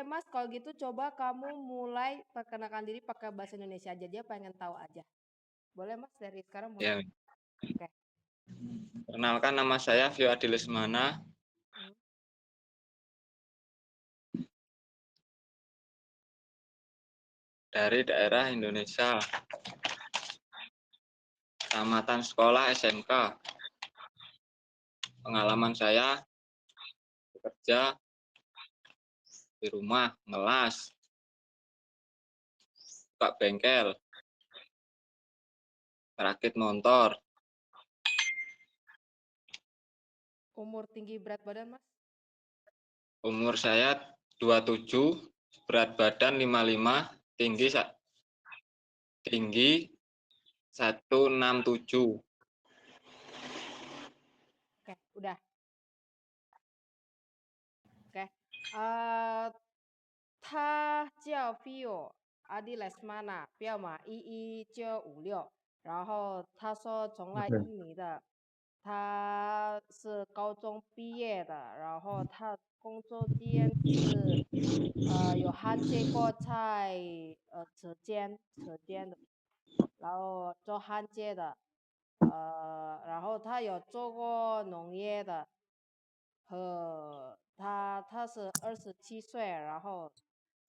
Mas, kalau gitu coba kamu mulai perkenalkan diri pakai bahasa Indonesia aja, dia pengen tahu aja. Boleh Mas, dari sekarang mulai? Ya, Oke. perkenalkan nama saya Vio Adi Lesmana Hmm. dari daerah Indonesia, tamatan sekolah SMK. Pengalaman saya bekerja di rumah, ngelas, buka bengkel, rakit motor. Umur, tinggi, berat badan Mas? Umur saya 27, berat badan 55, tinggi 167. Oke, udah. Oke. Eh, 他叫 Vio 阿迪莱斯玛纳标码11956，然后他说从来对，印尼的，他是高中毕业的，然后他工作经验是有焊接过在车间的，然后做焊接的，然后他有做过农业的，他是27岁，然后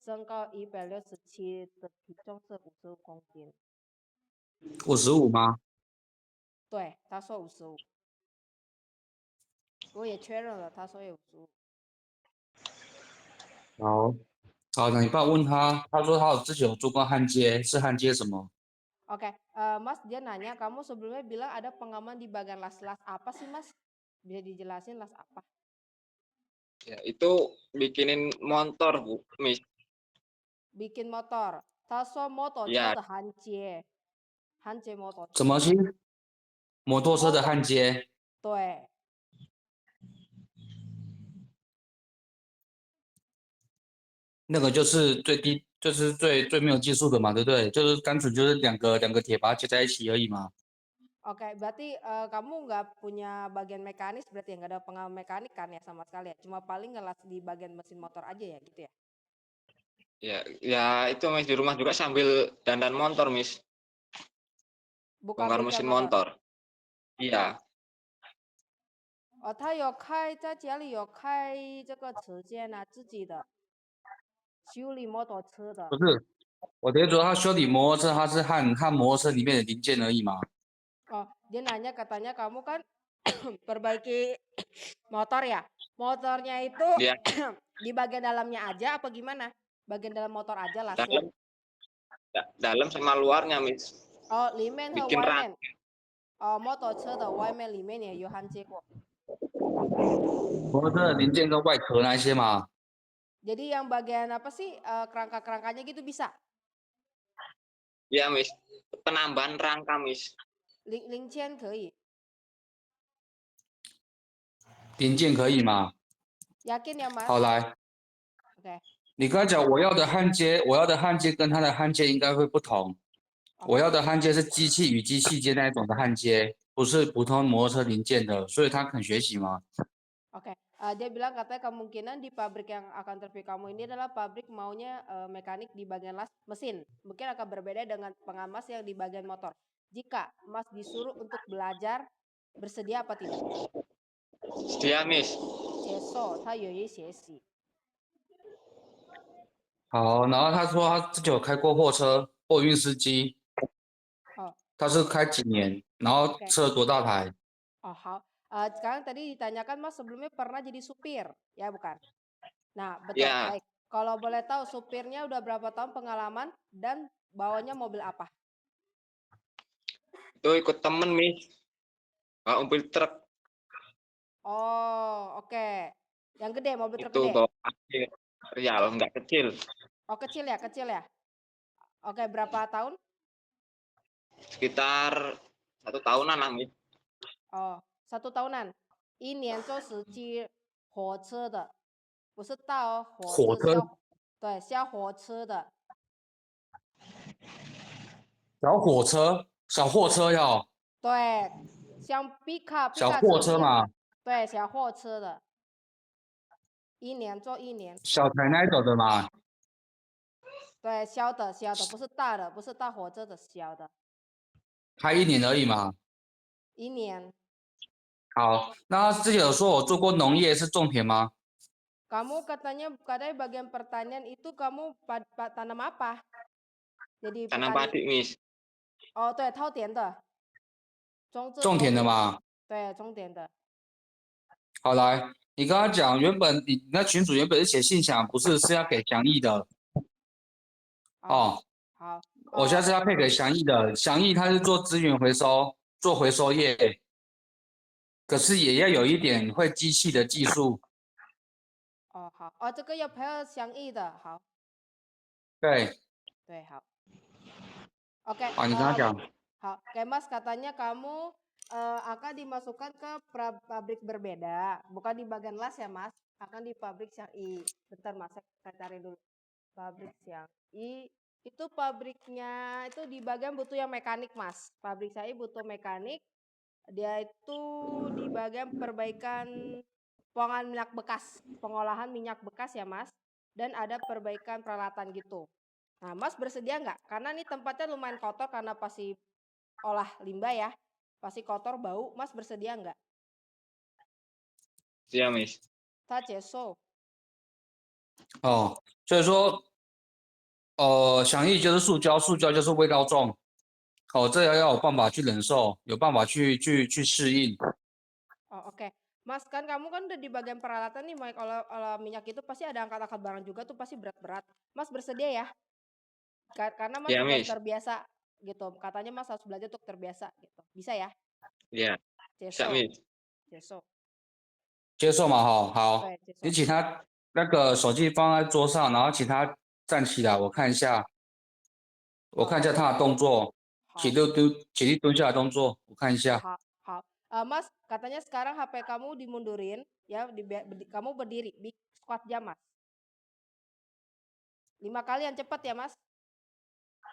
身高167，的体重是55公斤。55吗？对，他说55，我也确认了，他说有55。好，好，那你帮我问他，他说他有自己有做过焊接，是焊接什么？ Oke, Mas dia nanya kamu sebelumnya bilang ada pengalaman di bagian las-las apa sih Mas? Bisa dijelasin las apa? Ya, itu bikinin motor, Bu, Miss. Bikin motor. 他说摩托车 Ya, 的焊接，焊接摩托车。什么是摩托车的摩托，焊接？对，那个就是最低，就是最没有技术的嘛，对不对？就是单纯就是两个铁把它接在一起而已嘛。Oke, berarti kamu nggak punya bagian mekanis, berarti ya nggak ada pengalaman mekanik kan ya sama sekali ya? Cuma paling ngelas di bagian mesin motor aja ya gitu ya? ya itu Miss di rumah juga sambil dandan motor, Miss. Buka Bongkar bengkel mesin motor. motor. Iya, 他有开在家里有开这个车间啊，自己的修理摩托车的。不是，我的意思说他修理摩托车，他是焊摩托车里面的零件而已嘛。Oh, dia nanya katanya kamu kan perbaiki motor ya? Motornya itu dia di bagian dalamnya aja apa gimana? Bagian dalam motor aja las-las. dalam dalam sama luarnya, Miss. 哦，里面和 Bikin 外 rak. 面，摩托车的外面里面也有焊接过。摩托车的零件跟外壳那一些嘛。Jadi yang bagian apa sih kerangka-kerangkanya gitu bisa? Ya, Miss. Penambahan rangka, Miss. 零件可以零件可以吗？ ，yakin ya Mas? 好来，Oke, 你刚才讲我要的焊接，我要的焊接跟他的焊接应该会不同。我 oke, 要的焊接是机器与机器间那一种的焊接，不是普通摩托车零件的，所以他肯学习吗？ oke. Dia bilang katanya kemungkinan di pabrik yang akan terpilih kamu ini adalah pabrik maunya mekanik di bagian las mesin. Mungkin akan berbeda dengan pengamas yang di bagian motor. Jika Mas disuruh untuk belajar, bersedia apa tidak? Dia, Miss. 接受，他愿意学习。好，然后他说他自己有开过货车，货运司机，哦他是开几年，然后，oke.车多大台？ Oh, sekarang tadi ditanyakan Mas sebelumnya pernah jadi supir, ya bukan? Nah, betul. Ya, Baik. Kalau boleh tahu supirnya udah berapa tahun pengalaman dan bawanya mobil apa? itu ikut temen, Miss. Mobil truk Oh, oke. Yang gede, mobil truk itu gede. bawa pasir. Real, nggak kecil. Oh, kecil ya, kecil ya. Oke, berapa tahun? Sekitar 1 tahunan lah, Miss. Oh, 1 tahunan. 1年做司机火车的，不是大哦，火火车，是消，对，消火车的。小火车，小货车要对，像皮卡，皮小卡车一样，货车嘛。对，小货车的。一年做一年，小台那一种的嘛。对，小的小的，不是大的，不是大火车的小的，开1年而已嘛。一年。好，那之前有说我做过农业是种田吗？ Kamu katanya bagian pertanian itu kamu tanam apa? Jadi Tanam petani. padi, Miss. 哦，对，掏田的，种种田的嘛。对，种田的。好，来，你刚刚讲原本你那群主原本是写信箱，不是是要给祥义的哦。好，我现在是要配给祥义的，祥义他是做资源回收，做回收业，可是也要有一点会机器的技术。哦，好，哦，这个要配合祥义的，好，对，对，好。Oke, 啊，你刚刚讲，好, oke Mas, katanya kamu akan dimasukkan ke pabrik berbeda, bukan di bagian las ya Mas, akan di pabrik Xiang-I. Bentar Mas, saya cari dulu. Pabrik Xiang-I, itu pabriknya itu di bagian butuh yang mekanik Mas. Pabrik Xiang-I butuh mekanik, dia itu di bagian perbaikan pengolahan minyak bekas ya Mas, dan ada perbaikan peralatan gitu. Nah, Mas bersedia nggak? Karena ini tempatnya lumayan kotor karena pasti olah limbah ya. Pasti kotor, bau. Mas bersedia nggak? Iya, Miss. 他接受。哦，所以说，祥义就是塑胶，塑胶就是味道重，哦，这要有办法去忍受，有办法去适应。Oh, oke. Mas, kan kamu kan udah di bagian peralatan nih, kalau minyak itu pasti ada angkat-angkat barang juga tuh pasti berat-berat. Mas bersedia ya? Karena Mas Iya, belum Miss. terbiasa gitu. Katanya Mas harus belajar untuk terbiasa gitu. Bisa ya? Iya, bisa, 接受， Miss. 接受，接受嘛，好，好，对，接受。你请他那个手机放在桌上，然后请他站起来，我看一下，我看一下他的动作，好，起立蹲下的动作，我看一下。好，好. Mas, katanya sekarang HP kamu dimundurin ya, kamu berdiri, big squat jam Mas. 5 kali yang cepat ya Mas.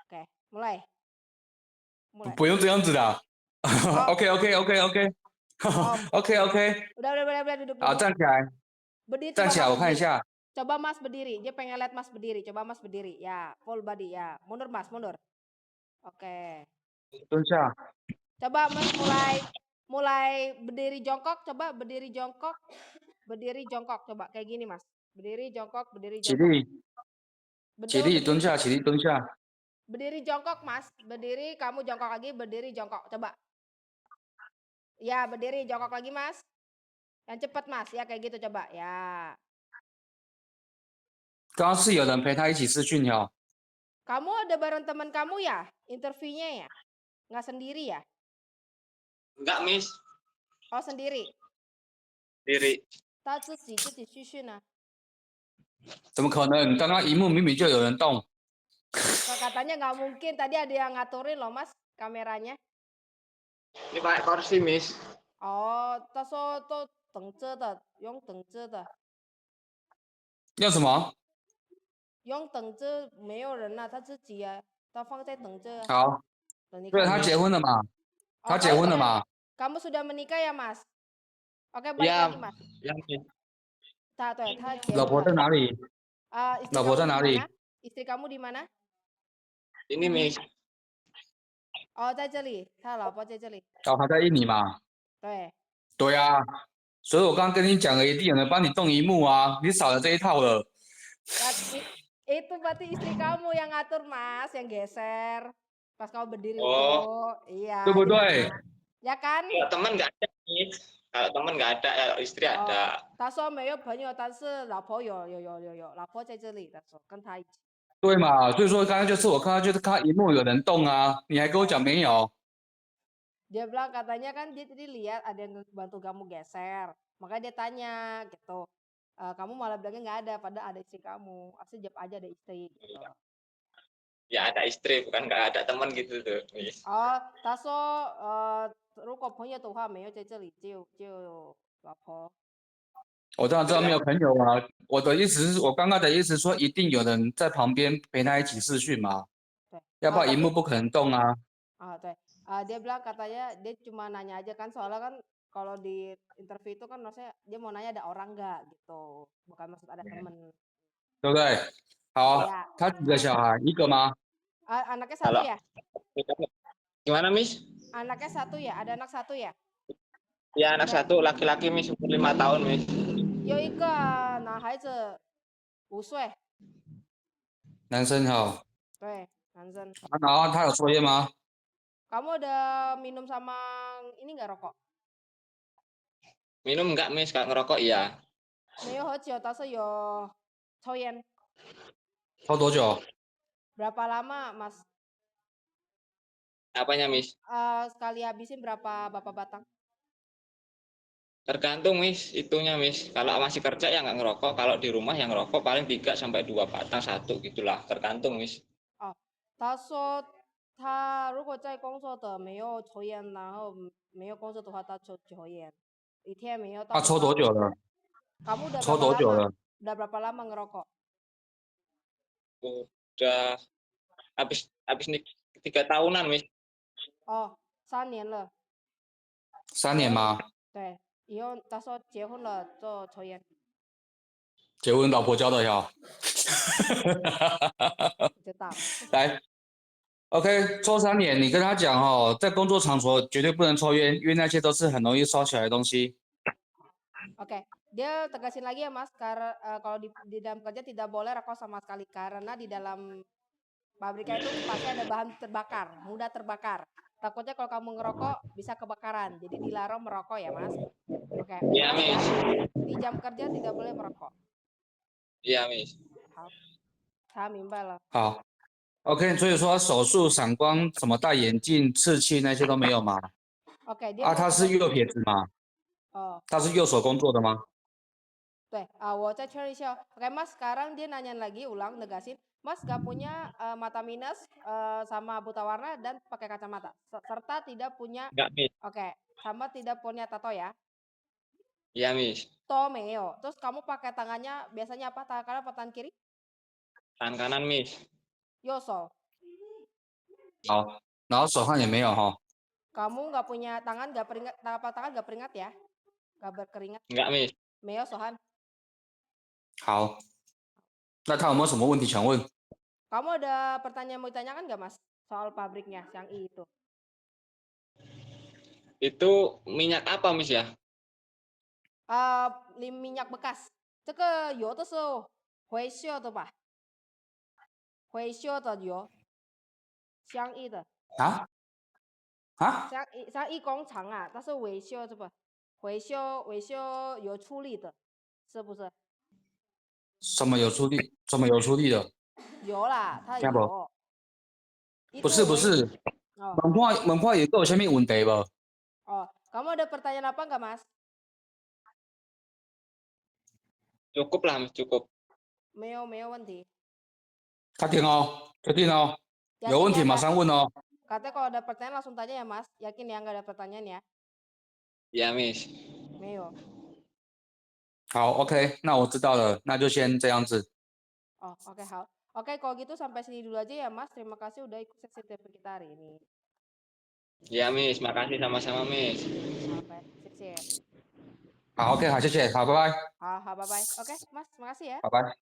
Oke, mulai. Mulai. 不用这样子的。Oh. OK OK OK OK 哦 OK OK， Udah duduk. 好，站起来， Berdiri 站 coba 起来， Mas 我看一 berdiri. 下。 Coba Mas berdiri. Dia pengen lihat Mas berdiri. Coba Mas berdiri. Ya, full body ya. Mundur Mas, mundur. Oke. 蹲下， Coba Mas mulai berdiri jongkok, coba berdiri jongkok. Berdiri jongkok coba kayak gini Mas. Berdiri jongkok, berdiri 起 jongkok. 立，起 Betul 立， berdiri. 蹲下，起立，蹲下。 Berdiri jongkok Mas. Berdiri, kamu jongkok lagi, berdiri jongkok. Coba. Ya, berdiri jongkok lagi Mas. Yang cepat Mas, ya kayak gitu coba. Ya. 刚刚是有人陪他一起视讯哦。 Kamu ada bareng teman kamu ya? Interviewnya ya? Nggak sendiri ya? Enggak, Miss. Oh, sendiri. Sendiri. 他自己去训啊。怎么可能？刚刚荧幕明明就有人动。 Katanya nggak mungkin. Tadi ada yang ngaturin loh Mas kameranya. Ini pakai kursi, Miss. 哦，他说都等着的，用等着的，要什么？用等着没有人啊，他自己啊，他放在等着啊。好，等你对，他 kamu. 结婚了嘛？ Oh, 他结婚了嘛？ kamu sudah menikah ya Mas? Oke, balik Iya, lagi Mas. iya, Miss. 他结 老 婚 婆 了。 在哪里？ istri 老婆 kamu 在 di 哪里？ mana? Istri kamu di mana? Ini, Miss. 哦，在这里，他老婆在这里。哦，他在印尼嘛？对。对啊，所以我刚刚跟你讲了，一定有人帮你动荧幕啊，你少了这一套了。 Itu berarti istri kamu yang ngatur Mas, yang geser pas kamu berdiri Oh. itu. Iya. 对不对？ Ya kan? Kalau teman nggak ada, Miss. Kalau teman nggak ada, kalau istri ada. 他说没有朋友，但是老婆有，老婆在这里。他说跟他一起。对嘛？所以说刚刚就是我看到就是看荧幕有人动啊，你还跟我讲没有？ Dia bilang katanya kan dia tadi lihat ada yang bantu kamu geser, makanya dia tanya gitu. Kamu malah bilangnya nggak ada, padahal ada istri kamu. Asli jawab aja ada istri gitu. Ya ada istri, bukan nggak ada teman gitu tuh, Miss. 他说如果朋友的话没有在这里，就老婆。 我当然知道没有朋友啊，我的意思是我刚刚的意思是说一定有人在旁边陪他一起视讯嘛， 对。 要不然荧幕不可能动啊。 对. Dia bilang katanya dia cuma nanya aja kan soalnya kan kalau di interview itu kan maksudnya dia mau nanya ada orang nggak gitu, bukan maksud ada temen. 对不对？好， Ya, 他几个小孩？一个吗？ anaknya satu Kalau ya? gimana, Miss? Anaknya satu ya? Ada anak satu ya? Ya, anak Oke. satu laki-laki, Miss, umur 5 tahun, Miss. 有一个男孩子5岁，男生哈。对，男生。然后他有抽烟吗？ Kamu udah minum sama ini nggak rokok? Minum enggak, Miss? Kalau ngerokok iya. 没有喝酒，但是有抽烟。抽多久？ Berapa lama, Mas? Apanya, Miss? Sekali habisin berapa Bapak batang? Tergantung, Miss, itunya, Miss. Kalau masih kerja ya nggak ngerokok, kalau di rumah yang ngerokok paling 3 sampai 2 batang, 1 gitulah, tergantung, Miss. 哦，他说他如果在工作的没有抽烟，然后没有工作的话，他抽烟，一天没有到他抽5包。多久了？ Kamu udah 抽 berapa 多久 lama? 了？ Udah berapa lama ngerokok? Udah habis nih 3 tahunan, Miss. 哦，3年了。 3年吗？对，以后他说结婚了就抽烟。结婚老婆教的呀。知道。来，OK， 抽3年，你跟他讲哦，在工作场所绝对不能抽烟，因为那些都是很容易烧起来的东西。 Oke, dia tegasin lagi ya Mas, karena kalau di dalam kerja tidak boleh rokok sama sekali karena di dalam pabriknya itu pasti ada bahan terbakar, mudah terbakar. Takutnya kalau kamu ngerokok bisa kebakaran, jadi dilarang merokok ya Mas. Oke, Iya, jelas ya. Miss. Di jam kerja tidak boleh merokok. Iya, Miss. 好，他明白了。好，OK， 所以说手术、散光、什么戴眼镜、刺青那些都没有吗？ Oke, dia 啊， mau 他是 tegas. 右撇子吗？ Oh, 他是右手工作的吗？ 对啊，我再确认一下。Oke Mas, sekarang dia nanya lagi, ulang negasin. Mas gak punya mata minus sama buta warna dan pakai kacamata, serta tidak punya. Enggak, Miss. Oke, sama tidak punya tato ya. Iya, Miss. Tomeo. Terus kamu pakai tangannya biasanya apa? Tangan kanan atau tangan kiri? Tangan kanan, Miss. Yoso. 好，然后手上也没有哈。 Kamu nggak punya tangan, nggak peringat, tangan nggak peringat ya? Nggak berkeringat. Enggak, Miss. Meo Sohan. 好，那他有没有什么问题想问？ Kamu ada pertanyaan mau ditanyakan nggak Mas? Soal pabriknya, Xiangyi itu. Itu minyak apa, Miss ya? Minyak bekas. 这个油的是回收的吧？回收的油，相宜的。啊啊，相宜工厂啊，它是维修是不？维修油处理的，是不是？什么有出力？什么有出力的？ 油啦，它听不油。不是不是， 哦 门框也有下面问题不？ oh, kamu ada pertanyaan apa nggak Mas? Cukup lah, Miss, cukup. 没有问题。确定哦，确定哦，有问题马上问哦。 Katanya kalau ada pertanyaan langsung tanya ya Mas. Yakin ya nggak ada pertanyaan ya? Iya, Miss. 没有。好 ，OK， 那我知道了，那就先这样子。 Oh, oke, hal. Oke, kalau gitu sampai sini dulu aja ya Mas. Terima kasih udah ikut sesi TV kita hari ini. Iya, Miss. Makasih sama-sama, Miss. Oke, sip. 好 ，OK， 好，谢谢，好，拜拜， Hal, bye bye. Oke, Mas, makasih ya. 拜拜。